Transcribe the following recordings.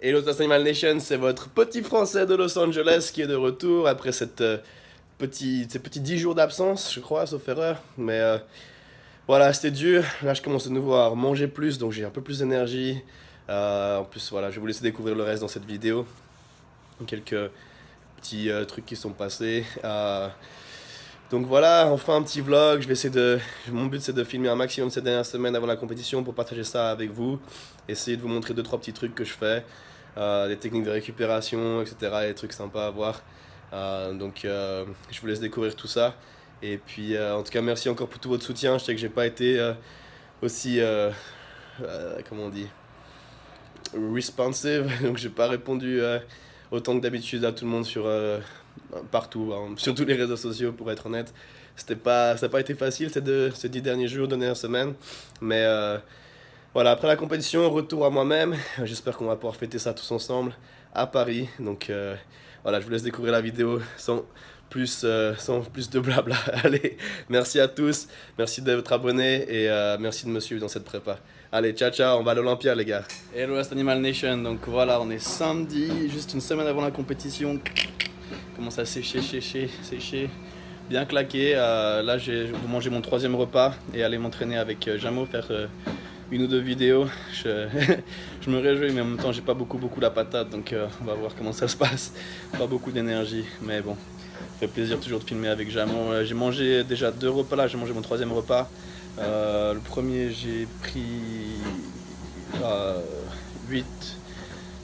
Hello Test Animal Nation, c'est votre petit français de Los Angeles qui est de retour après ces petits 10 jours d'absence, je crois, sauf erreur. Mais voilà, c'était dur. Là, je commence de nouveau à manger plus, donc j'ai un peu plus d'énergie. En plus, voilà, je vais vous laisser découvrir le reste dans cette vidéo. Quelques petits trucs qui sont passés. Donc voilà, enfin un petit vlog. Mon but c'est de filmer un maximum cette dernière semaine avant la compétition pour partager ça avec vous. Essayer de vous montrer 2-3 petits trucs que je fais. Des techniques de récupération, etc. Des trucs sympas à voir. Je vous laisse découvrir tout ça. Et puis en tout cas merci encore pour tout votre soutien. Je sais que j'ai pas été aussi, comment on dit, responsive. Donc j'ai pas répondu autant que d'habitude à tout le monde partout, hein, sur tous les réseaux sociaux pour être honnête. Ça n'a pas été facile ces 10 derniers jours, dernières semaines. Mais voilà, après la compétition, retour à moi-même. J'espère qu'on va pouvoir fêter ça tous ensemble à Paris. Donc voilà, je vous laisse découvrir la vidéo sans plus de blabla. Allez, merci à tous, merci d'être abonnés et merci de me suivre dans cette prépa. Allez, ciao ciao, on va à l'Olympia les gars. Hello Test Animal Nation, donc voilà, on est samedi, juste une semaine avant la compétition. Commence à sécher, bien claqué. Là, j'ai mangé mon 3e repas et aller m'entraîner avec Jamo, faire une ou 2 vidéos. Je me réjouis, mais en même temps, j'ai pas beaucoup la patate, donc on va voir comment ça se passe. Pas beaucoup d'énergie, mais bon, ça fait plaisir toujours de filmer avec Jamo. J'ai mangé déjà 2 repas là, j'ai mangé mon 3e repas. Le premier, j'ai pris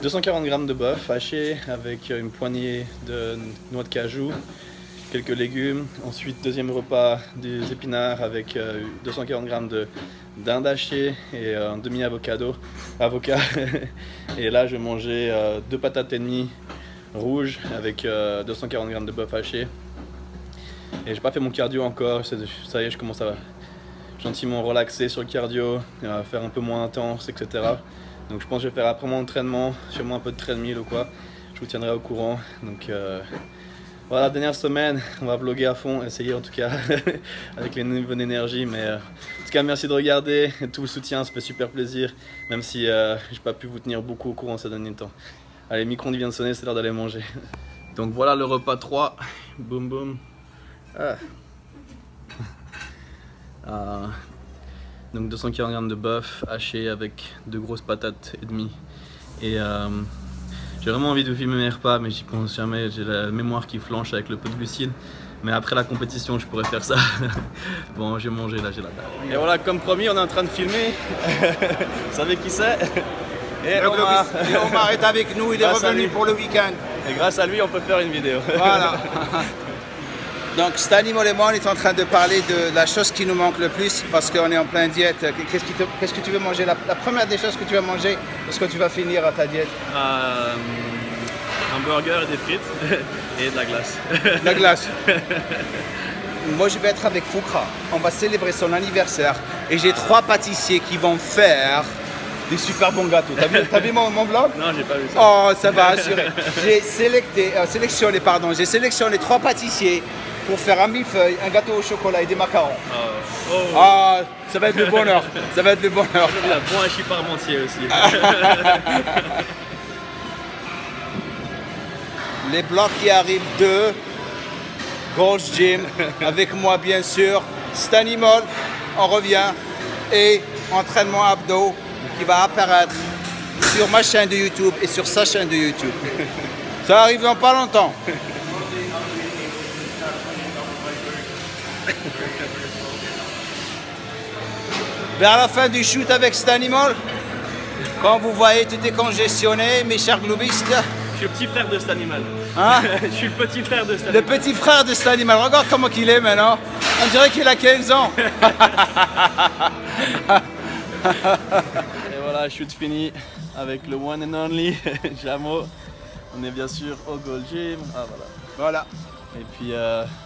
240 g de bœuf haché avec une poignée de noix de cajou, quelques légumes. Ensuite, 2e repas, des épinards avec 240 g de dinde hachée et un avocat. Et là, je vais manger 2 patates et demie rouges avec 240 g de bœuf haché. Et j'ai pas fait mon cardio encore, ça y est, je commence à gentiment relaxer sur le cardio, faire un peu moins intense, etc. Donc je pense que je vais faire après mon entraînement, sûrement un peu de treadmill ou quoi. Je vous tiendrai au courant. Donc voilà, dernière semaine, on va vlogger à fond, essayer en tout cas, avec les niveaux d'énergie. Mais en tout cas, merci de regarder et tout le soutien, ça fait super plaisir. Même si j'ai pas pu vous tenir beaucoup au courant ces derniers temps. Allez, le micro-ondes vient de sonner, c'est l'heure d'aller manger. Donc voilà le repas 3, boum boum. Donc 240 g de bœuf haché avec 2 grosses patates et demie. Et j'ai vraiment envie de filmer mes repas, mais j'y pense jamais. J'ai la mémoire qui flanche avec le peu de glucides. Mais après la compétition, je pourrais faire ça. Bon, j'ai mangé, là j'ai la dalle. Et voilà, comme promis, on est en train de filmer. Vous savez qui c'est? Et Omar. Et Omar est avec nous, il est revenu pour le week-end. Et grâce à lui, on peut faire une vidéo. Voilà. Donc Stanimol et moi, on est en train de parler de la chose qui nous manque le plus parce qu'on est en plein diète. Qu'est-ce que tu veux manger? La première des choses que tu vas manger lorsque tu vas finir à ta diète? Un burger et des frites et de la glace. De la glace. Moi, je vais être avec Foukra. On va célébrer son anniversaire et j'ai 3 pâtissiers qui vont faire des super bons gâteaux. T'as vu mon vlog? Non, j'ai pas vu ça. Oh, ça va assurer. J'ai sélectionné 3 pâtissiers pour faire un millefeuille, un gâteau au chocolat et des macarons. Ah, ça va être le bonheur. Ça va être le bonheur. Il y a un bon hachis parmentier aussi. Les blocs qui arrivent de Gold's Gym, avec moi bien sûr, Stanimol, on revient, et entraînement abdos qui va apparaître sur ma chaîne de YouTube et sur sa chaîne de YouTube. Ça arrive dans pas longtemps. Vers la fin du shoot avec Stanimol, quand vous voyez tout est congestionné, mes chers globistes. Je suis le petit frère de cet animal. Hein? Je suis le petit frère de cet animal. Le petit frère de cet animal. Regarde comment il est maintenant. On dirait qu'il a 15 ans. Et voilà, shoot fini avec le one and only Jamo. On est bien sûr au Gold Gym. Ah voilà. Voilà. Et puis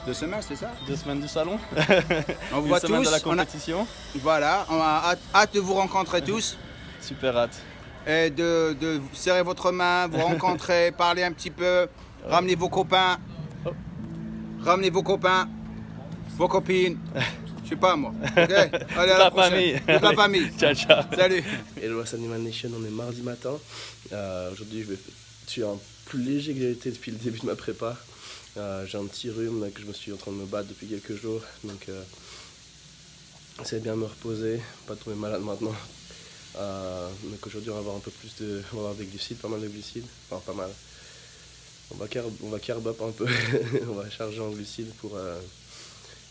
2 semaines, c'est ça? 2 semaines du salon. On voit tous. De la compétition. Voilà, on a hâte de vous rencontrer tous. Super hâte. Et de serrer votre main, vous rencontrer, parler un petit peu, ramener vos copains, vos copines. Je sais pas moi. Ok. Allez, à la prochaine. Toute la famille. Ciao, ciao. Salut. Hello Animal Nation, on est mardi matin. Aujourd'hui, je suis un plus léger que j'ai été depuis le début de ma prépa. J'ai un petit rhume là, que je me suis en train de me battre depuis quelques jours. Donc, c'est bien me reposer, pas tomber malade maintenant. Donc aujourd'hui, on va avoir un peu plus on va avoir des glucides, pas mal de glucides. Enfin, pas mal. On va carb up un peu. On va charger en glucides pour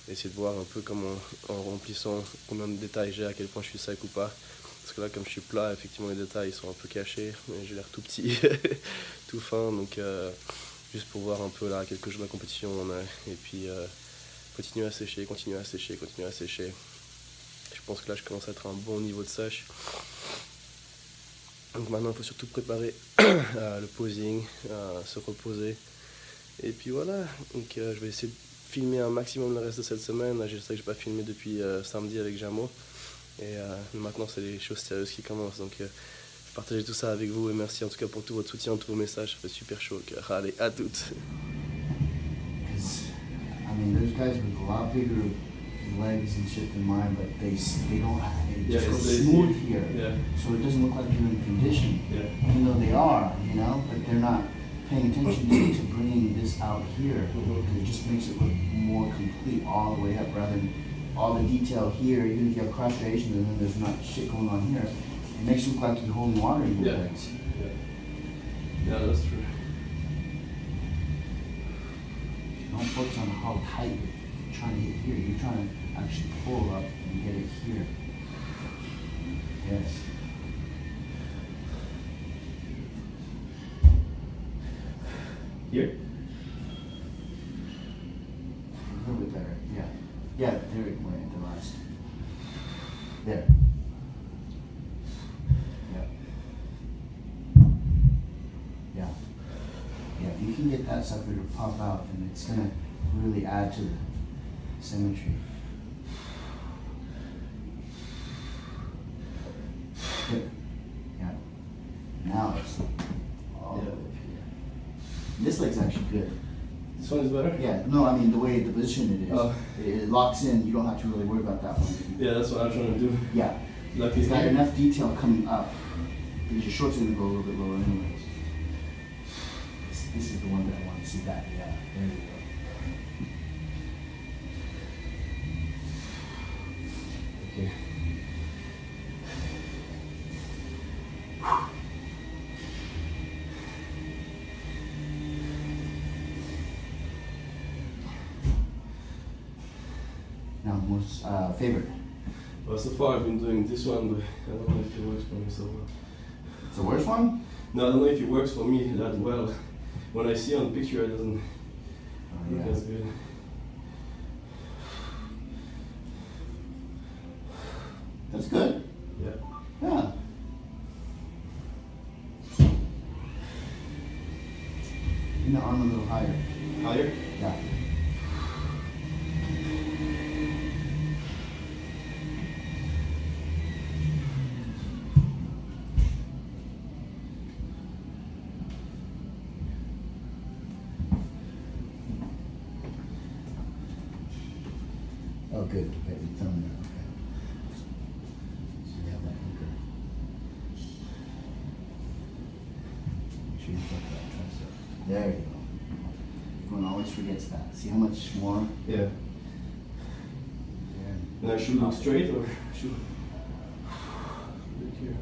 essayer de voir un peu comment, en remplissant combien de détails j'ai, à quel point je suis sec ou pas. Parce que là, comme je suis plat, effectivement, les détails ils sont un peu cachés. Et j'ai l'air tout petit, tout fin. Donc, juste pour voir un peu là, quelques jours de compétition on a. Et puis, continuer à sécher, continuer à sécher, continuer à sécher. Je pense que là, je commence à être à un bon niveau de sèche. Donc maintenant, il faut surtout préparer le posing, se reposer. Et puis voilà, donc, je vais essayer de filmer un maximum le reste de cette semaine. Là, je sais que je n'ai pas filmé depuis samedi avec Jamo. Et maintenant, c'est les choses sérieuses qui commencent. Donc, je vais partager tout ça avec vous. Et merci en tout cas pour tout votre soutien, tous vos messages. Ça fait super chaud au cœur. Allez, à toutes. I mean, those guys with a lot bigger legs and shit than mine, but they don't have it. Just goes smooth here, so it doesn't look like they're in condition. Even though they are, you know, but they're not paying attention to bringing this out here. It just makes it look more complete all the way up, rather than all the detail here. Even if you have cross striations and then there's not shit going on here, it makes it look like you're holding water in your legs. Yeah, that's true. Don't focus on how tight you're trying to get here. You're trying to actually pull up and get it here. Yes. Here? A little bit better, yeah. Yeah, there it went at the last. There. Yeah. Yeah. Yeah, if you can get that sucker to pop out, then it's gonna really add to the symmetry. Good. Yeah. Now it's all the way up here. This leg's actually good. This one is better? Yeah, no, I mean the way the position it is. Oh. It locks in, you don't have to really worry about that one. Yeah, that's what I'm trying to do. Yeah. Lucky It's got here. enough detail coming up because your shorts are gonna go a little bit lower anyways. This is the one that I want to see that, yeah. There you go. Okay. Now, most favorite. Well, so far I've been doing this one, but I don't know if it works for me so well. It's the worst one? No, I don't know if it works for me that well. When I see on the picture, it doesn't Oh, look yeah. as good. That's good. Yeah. Yeah. Bring the arm a little higher. Higher? Yeah. Oh, good. Okay, you tell me that. Okay. So you have that anchor. Make sure you fuck that tricep. There you go. Everyone always forgets that. See how much more? Yeah. There. And I should look straight or should look here?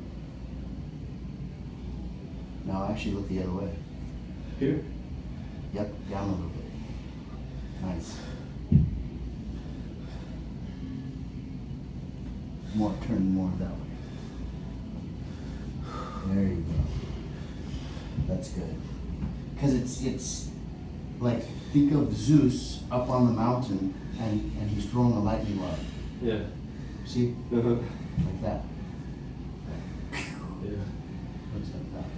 No, actually look the other way. Here? Yep, down a little bit. Nice. More, turn more that way. There you go. That's good. Because it's like, think of Zeus up on the mountain and he's throwing a lightning rod. Yeah. See? Uh-huh. Like that. Yeah. Looks like that.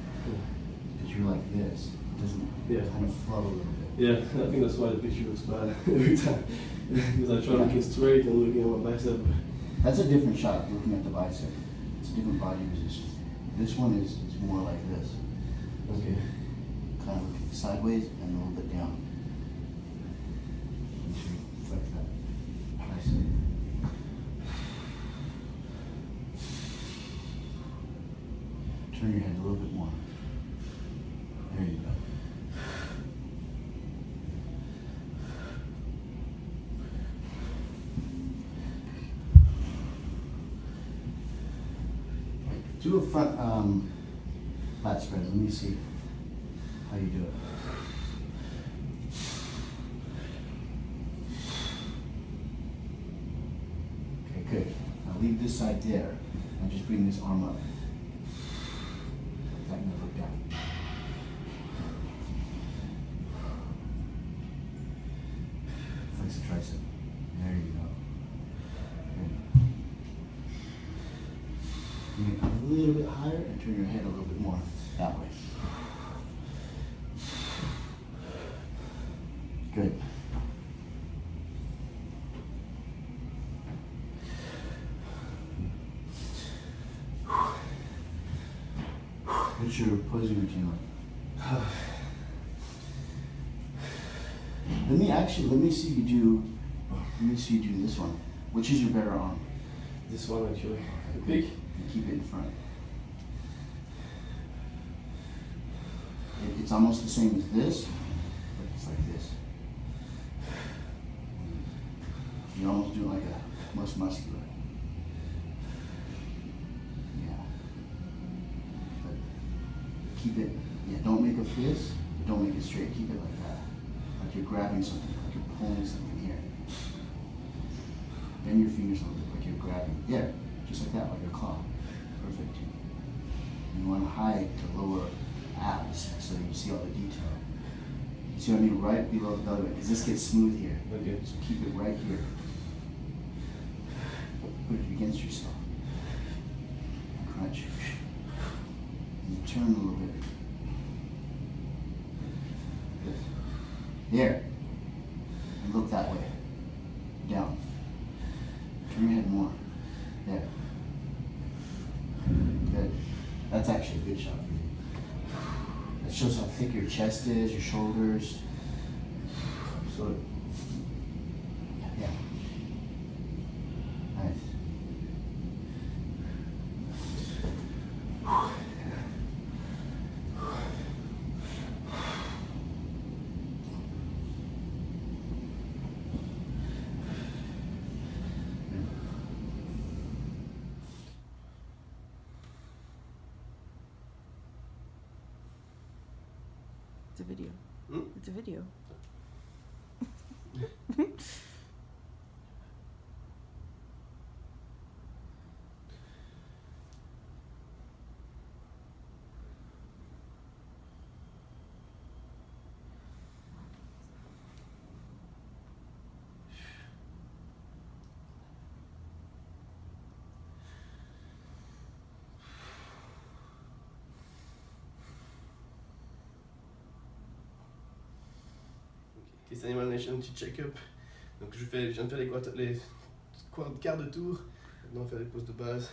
Because you're like this. It doesn't kind of flow a little bit. Yeah, I think that's why the picture looks bad every time. Because I try looking straight and looking at my bicep. That's a different shot, looking at the bicep. It's a different body position. This one is more like this. Okay. Kind of looking sideways and a little bit down. Make sure you flex that bicep. Turn your head a little bit more. There you go. Do a front lat spread. Let me see how you do it. Okay, good. Now leave this side there and just bring this arm up. That and look down. Flex the tricep. There you go. Good. Bring it up a little bit higher and turn your head a little bit more that way. Good. What's your posing routine like? Let me see you do this one. Which is your better arm? This one actually. Big. And keep it in front. It's almost the same as this, but it's like this. You almost do it like a most muscular. Yeah. But keep it, don't make a fist, but don't make it straight. Keep it like that. Like you're grabbing something, like you're pulling something here. Bend your fingers a little bit, like you're grabbing. Yeah, just like that, like a claw. Perfect. You want to hide to lower abs so you see all the detail. You see what I mean? Right below the belly button, because this gets smooth here. Okay. So keep it right here. Put it against yourself. And crunch. And you turn a little bit. Good. There. And look that way. Down. Turn your head more. There. Good. That's actually a good shot for you. That shows how thick your chest is, your shoulders. So, yeah. Nice. It's a video. It's a video. Kiss Animal Nation, petit check-up. Donc je viens de faire les quarts de tour. Maintenant on va faire les poses de base.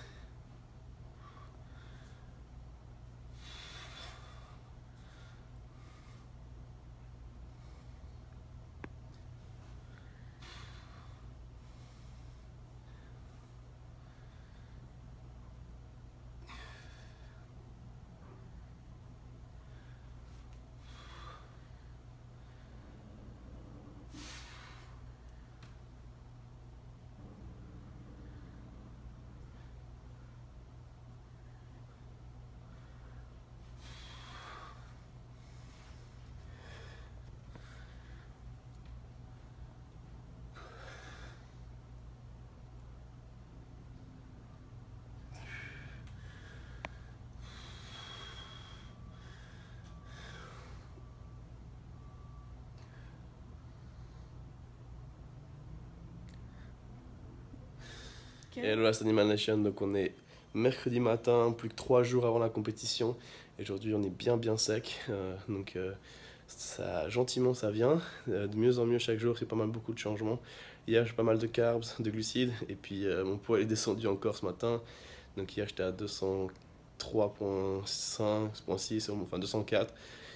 Et le Last Animal Nation, donc on est mercredi matin, plus que 3 jours avant la compétition. Et aujourd'hui on est bien sec, ça, gentiment ça vient, de mieux en mieux chaque jour, c'est pas mal beaucoup de changements. Hier j'ai pas mal de carbs, de glucides, et puis mon poids est descendu encore ce matin. Donc hier j'étais à 203,5, enfin 204,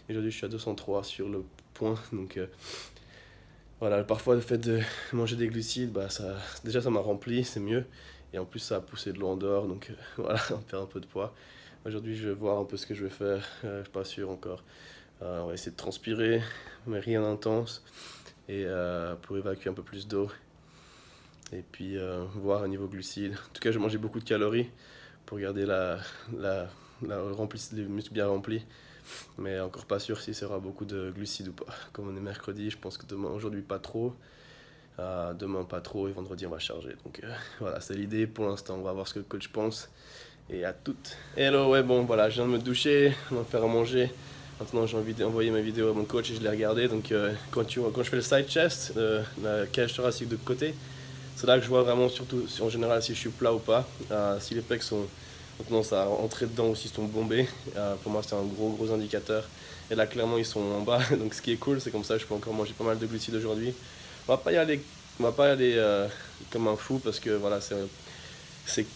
et aujourd'hui je suis à 203 sur le point. Donc voilà, parfois le fait de manger des glucides, bah déjà ça m'a rempli, c'est mieux. Et en plus ça a poussé de l'eau en dehors, donc voilà, on perd un peu de poids. Aujourd'hui, je vais voir un peu ce que je vais faire. Je suis pas sûr encore. On va essayer de transpirer, mais rien d'intense. Et pour évacuer un peu plus d'eau. Et puis voir au niveau glucides. En tout cas, je vais manger beaucoup de calories pour garder les muscles bien remplis. Mais encore pas sûr si ça aura beaucoup de glucides ou pas. Comme on est mercredi, je pense que aujourd'hui pas trop. Demain pas trop et vendredi on va charger. Donc voilà, c'est l'idée pour l'instant. On va voir ce que le coach pense. Et à toutes. Hello, ouais, bon voilà, je viens de me doucher, on va faire à manger. Maintenant j'ai envie d'envoyer ma vidéo à mon coach et je l'ai regardé. Donc quand je fais le side chest, la cage thoracique de côté, c'est là que je vois vraiment, surtout en général, si je suis plat ou pas. Si les pecs ont tendance à entrer dedans ou s'ils sont bombés, pour moi c'est un gros indicateur. Et là clairement ils sont en bas, donc ce qui est cool, c'est comme ça je peux encore manger pas mal de glucides aujourd'hui. On va pas y aller comme un fou parce que voilà, c'est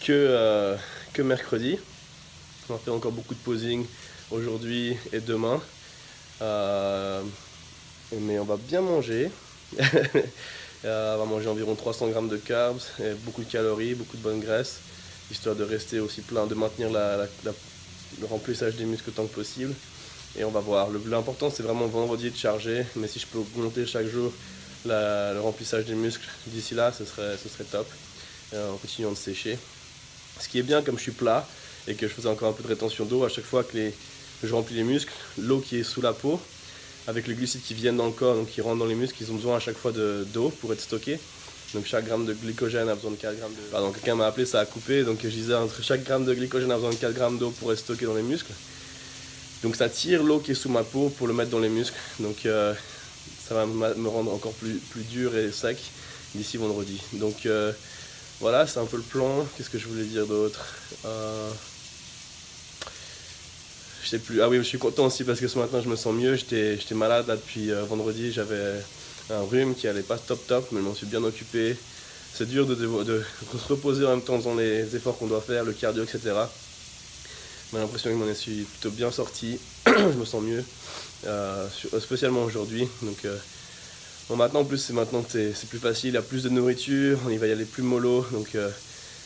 que mercredi. On va faire encore beaucoup de posing aujourd'hui et demain. Mais on va bien manger. On va manger environ 300 grammes de carbs, et beaucoup de calories, beaucoup de bonne graisse, histoire de rester aussi plein, de maintenir le remplissage des muscles autant que possible. Et on va voir. L'important c'est vraiment vendredi de charger, mais si je peux augmenter chaque jour le remplissage des muscles d'ici là, ce serait top. En continuant de sécher. Ce qui est bien, comme je suis plat et que je faisais encore un peu de rétention d'eau, à chaque fois que je remplis les muscles, l'eau qui est sous la peau, avec les glucides qui viennent dans le corps, donc qui rentrent dans les muscles, ils ont besoin à chaque fois d'eau pour être stockés. Donc chaque gramme de glycogène a besoin de 4 grammes de... Pardon, quelqu'un m'a appelé, ça a coupé, donc je disais entre chaque gramme de glycogène a besoin de 4 grammes d'eau pour être stocké dans les muscles. Donc ça tire l'eau qui est sous ma peau pour le mettre dans les muscles, donc ça va me rendre encore plus dur et sec d'ici vendredi. Donc voilà, c'est un peu le plan. Qu'est-ce que je voulais dire d'autre? Je sais plus. Ah oui, je suis content aussi parce que ce matin je me sens mieux. J'étais malade là depuis vendredi. J'avais un rhume qui allait pas top, mais je m'en suis bien occupé. C'est dur de se reposer en même temps dans les efforts qu'on doit faire, le cardio, etc. J'ai l'impression que je m'en suis plutôt bien sorti. Je me sens mieux, spécialement aujourd'hui. Donc bon, maintenant en plus c'est plus facile, il y a plus de nourriture, on y va y aller plus mollo. Donc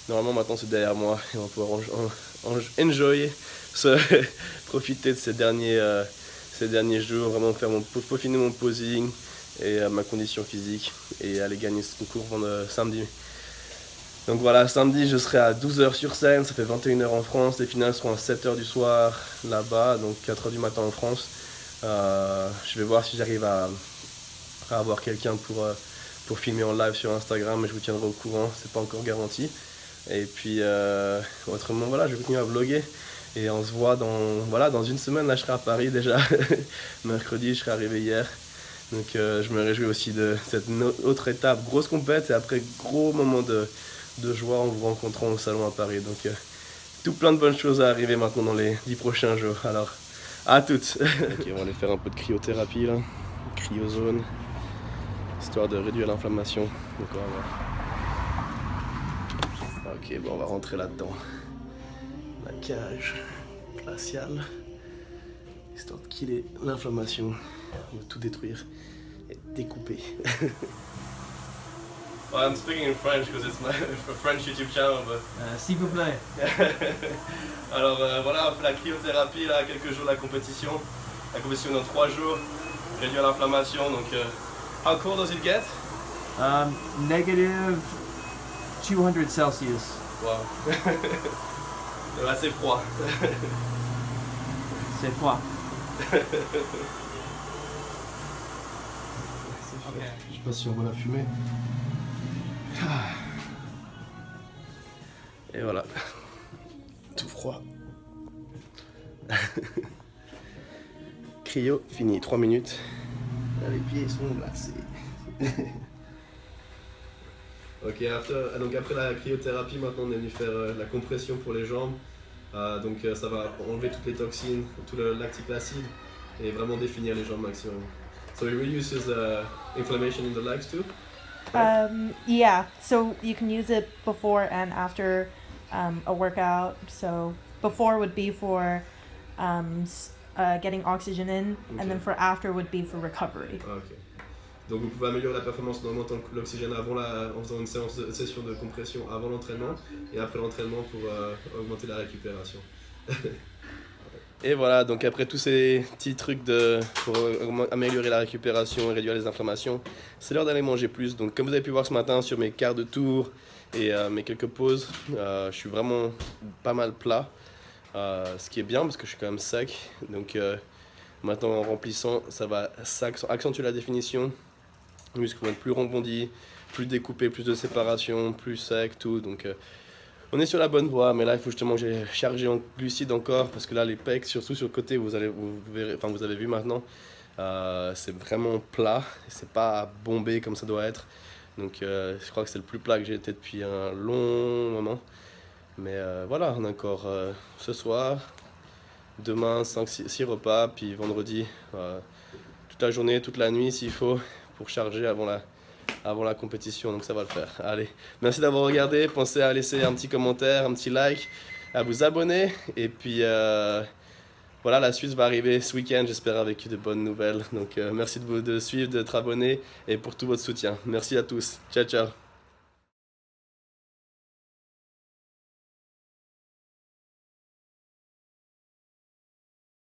normalement maintenant c'est derrière moi et on va pouvoir profiter de ces derniers jours, vraiment peaufiner mon posing et ma condition physique et aller gagner ce concours samedi. Donc voilà, samedi je serai à 12h sur scène, ça fait 21h en France, les finales seront à 7h du soir là-bas, donc 4h du matin en France. Je vais voir si j'arrive à avoir quelqu'un pour filmer en live sur Instagram, mais je vous tiendrai au courant, c'est pas encore garanti. Et puis autrement voilà, je vais continuer à vlogger et on se voit dans une semaine. Là je serai à Paris déjà. Mercredi je serai arrivé hier, donc je me réjouis aussi de cette autre étape, grosse compète et après gros moment de joie en vous rencontrant au salon à Paris. Donc tout plein de bonnes choses à arriver maintenant dans les 10 prochains jours, alors à toutes. Ok, on va aller faire un peu de cryothérapie là, cryozone, histoire de réduire l'inflammation. Donc on va voir. Ok, bon on va rentrer là-dedans. La cage glaciale, histoire de killer l'inflammation, de tout détruire et découper. Well, I'm speaking in French because it's my French YouTube channel, but... S'il vous plaît. Alors voilà, on fait la cryothérapie là, quelques jours de la compétition. La compétition dans 3 jours, réduire l'inflammation. Donc, how cold does it get? Negative 200 Celsius. Wow. C'est froid. C'est froid. Okay. Je sais pas si on voit la fumée. Et voilà, tout froid. Cryo fini, 3 minutes. Les pieds sont glacés. Ok, donc après la cryothérapie, maintenant on est venu faire la compression pour les jambes. Donc ça va enlever toutes les toxines, tout le lactique acide et vraiment définir les jambes maximum. So it reduces inflammation in the legs too? Yeah, so you can use it before and after a workout. So before would be for getting oxygen in, and then for after would be for recovery. Okay. Donc vous pouvez améliorer la performance en augmentant l'oxygène en faisant une session de compression avant l'entraînement et après l'entraînement pour augmenter la récupération. Et voilà, donc après tous ces petits trucs pour améliorer la récupération et réduire les inflammations, c'est l'heure d'aller manger plus. Donc comme vous avez pu voir ce matin sur mes quarts de tour et mes quelques pauses, je suis vraiment pas mal plat. Ce qui est bien parce que je suis quand même sec. Donc maintenant en remplissant, ça va accentuer la définition. Les muscles vont être plus rebondis, plus découpés, plus de séparation, plus sec, tout. Donc on est sur la bonne voie, mais là il faut justement que j'ai chargé en glucides encore parce que là les pecs, surtout sur le côté, vous avez vu maintenant, c'est vraiment plat, c'est pas bombé comme ça doit être. Donc je crois que c'est le plus plat que j'ai été depuis un long moment. Mais voilà, on a encore ce soir, demain 6 repas, puis vendredi toute la journée, toute la nuit s'il faut pour charger avant la compétition, donc ça va le faire. Allez, merci d'avoir regardé, pensez à laisser un petit commentaire, un petit like, à vous abonner, et puis voilà, la suite va arriver ce week-end, j'espère avec de bonnes nouvelles. Donc merci de suivre, d'être abonné, et pour tout votre soutien. Merci à tous, ciao ciao.